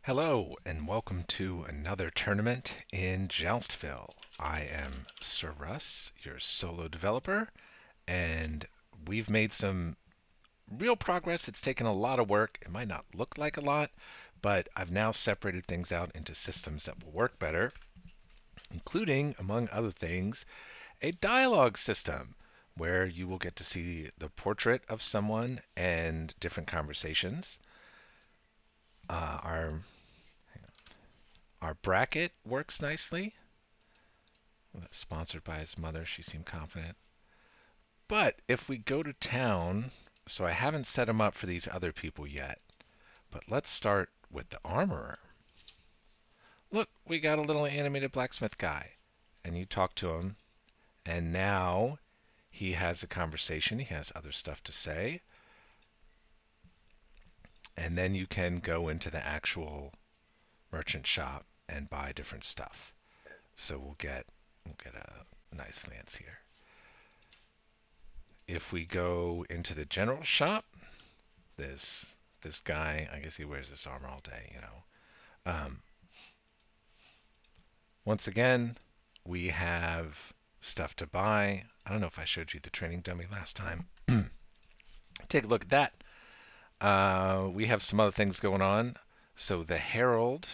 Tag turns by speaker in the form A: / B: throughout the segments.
A: Hello, and welcome to another tournament in JoustVille. I am Sir Russ, your solo developer, and we've made some real progress. It's taken a lot of work. It might not look like a lot, but I've now separated things out into systems that will work better, including, among other things, a dialogue system where you will get to see the portrait of someone and different conversations. Uh, our our bracket works nicely. Well, that's sponsored by his mother. She seemed confident. But if we go to town, so I haven't set him up for these other people yet, but let's start with the armorer. Look, we got a little animated blacksmith guy. And you talk to him, and now he has a conversation. He has other stuff to say. And then you can go into the actual merchant shop and buy different stuff. So we'll get a nice lance here. If we go into the general shop, this this guy, I guess he wears this armor all day. Once again, we have stuff to buy. I don't know if I showed you the training dummy last time. Take a look at that. We have some other things going on. So the Herald,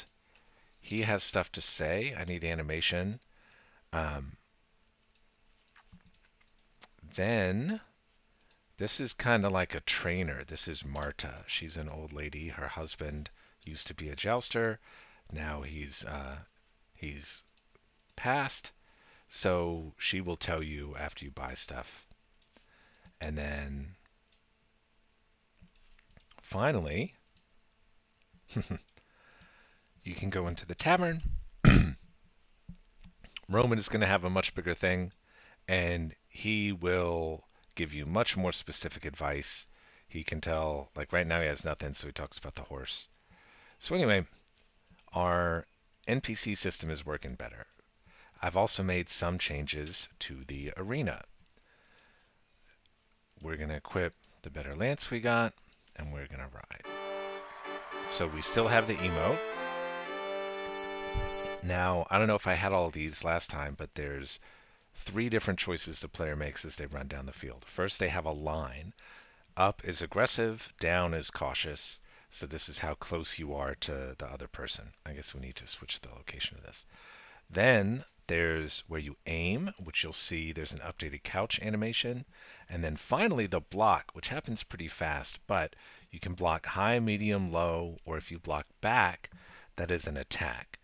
A: he has stuff to say. I need animation. Um, then this is kind of like a trainer. This is Marta. She's an old lady. Her husband used to be a jouster. Now he's passed. So she will tell you after you buy stuff. And then finally, you can go into the tavern. Roman is going to have a much bigger thing, and he will give you much more specific advice. He can tell, like right now he has nothing, so he talks about the horse. So anyway, our NPC system is working better. I've also made some changes to the arena. We're going to equip the better lance we got, and we're going to ride. So we still have the emote. Now, I don't know if I had all of these last time, but there's three different choices the player makes as they run down the field. First, they have a line. Up is aggressive, down is cautious. So this is how close you are to the other person. I guess we need to switch the location of this. Then there's where you aim, which you'll see there's an updated couch animation. And then finally the block, which happens pretty fast, but you can block high, medium, low, or if you block back, that is an attack.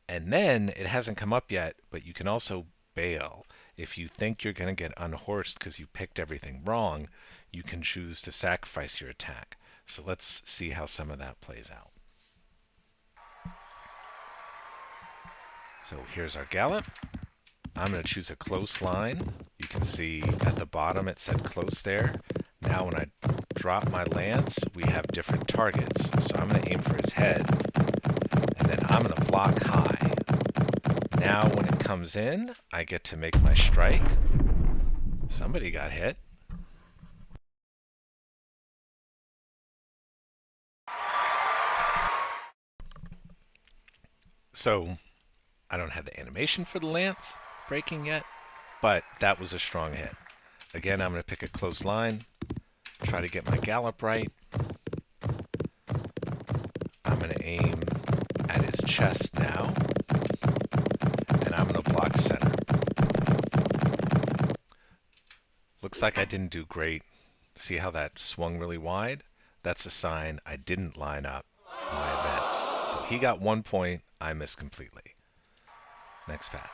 A: And then it hasn't come up yet, but you can also bail. If you think you're going to get unhorsed because you picked everything wrong, you can choose to sacrifice your attack. So let's see how some of that plays out. So here's our gallop. I'm going to choose a close line. You can see at the bottom it said close there. Now when I drop my lance, we have different targets. So I'm going to aim for his head, and then I'm going to block high. Now when it comes in, I get to make my strike. Somebody got hit. So I don't have the animation for the lance breaking yet, but that was a strong hit. Again, I'm going to pick a close line, try to get my gallop right. I'm going to aim at his chest now, and I'm going to block center. Looks like I didn't do great. See how that swung really wide? That's a sign I didn't line up my events. So he got 1 point, I missed completely. Next pass.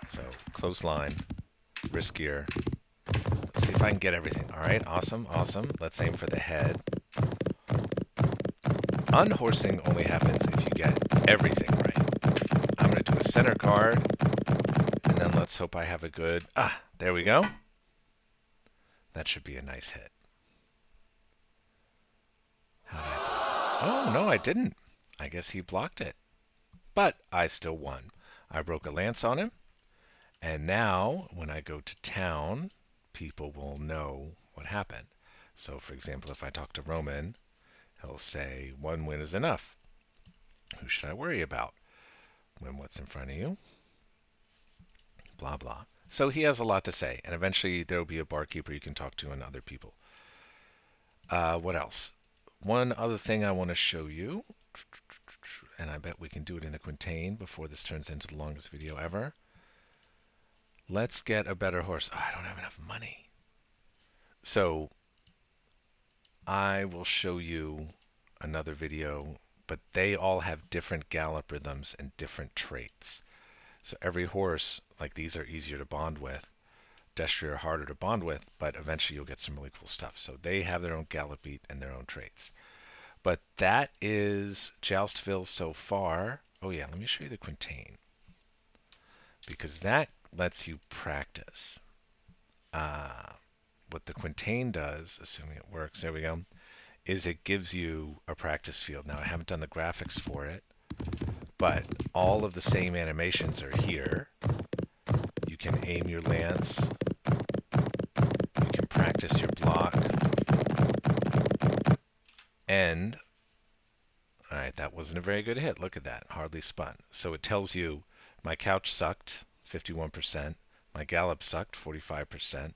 A: So close line, riskier. Let's see if I can get everything. All right, awesome, awesome. Let's aim for the head. Unhorsing only happens if you get everything right. I'm going to do a center guard, and then let's hope I have a good... there we go. That should be a nice hit. How did I do? Oh, no, I didn't. I guess he blocked it. But I still won. I broke a lance on him, and now when I go to town, people will know what happened. So, for example, if I talk to Roman, He'll say, one win is enough. Who should I worry about? When what's in front of you? Blah, blah. So he has a lot to say, and eventually there will be a barkeeper you can talk to and other people. What else? One other thing I want to show you, and I bet we can do it in the Quintain before this turns into the longest video ever. Let's get a better horse. Oh, I don't have enough money. So I will show you another video, but they all have different gallop rhythms and different traits. So every horse, like these, are easier to bond with. Destry are harder to bond with, but eventually you'll get some really cool stuff. So they have their own gallop beat and their own traits. But that is JoustVille so far. Oh yeah, let me show you the Quintain, because that lets you practice. What the Quintain does, assuming it works, there we go, is it gives you a practice field. Now I haven't done the graphics for it, but all of the same animations are here. You can aim your lance. You can practice your block. And, alright, that wasn't a very good hit. Look at that. Hardly spun. So it tells you my couch sucked, 51%. My gallop sucked, 45%.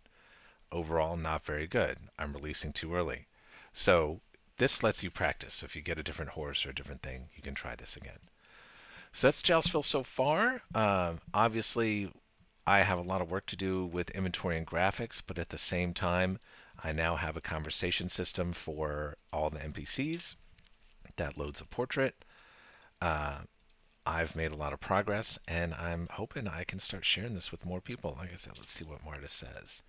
A: Overall, not very good. I'm releasing too early. So this lets you practice. So if you get a different horse or a different thing, you can try this again. So that's JoustVille so far. Obviously, I have a lot of work to do with inventory and graphics, but at the same time, I now have a conversation system for all the NPCs that loads a portrait. I've made a lot of progress, and I'm hoping I can start sharing this with more people. Like I said, let's see what Marta says.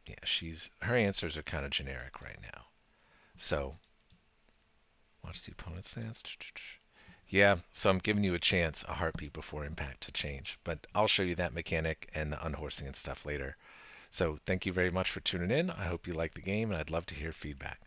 A: Yeah, her answers are kind of generic right now. So, watch the opponent's stance. Yeah, so I'm giving you a chance, a heartbeat before impact, to change. But I'll show you that mechanic and the unhorsing and stuff later. So thank you very much for tuning in. I hope you like the game, and I'd love to hear feedback.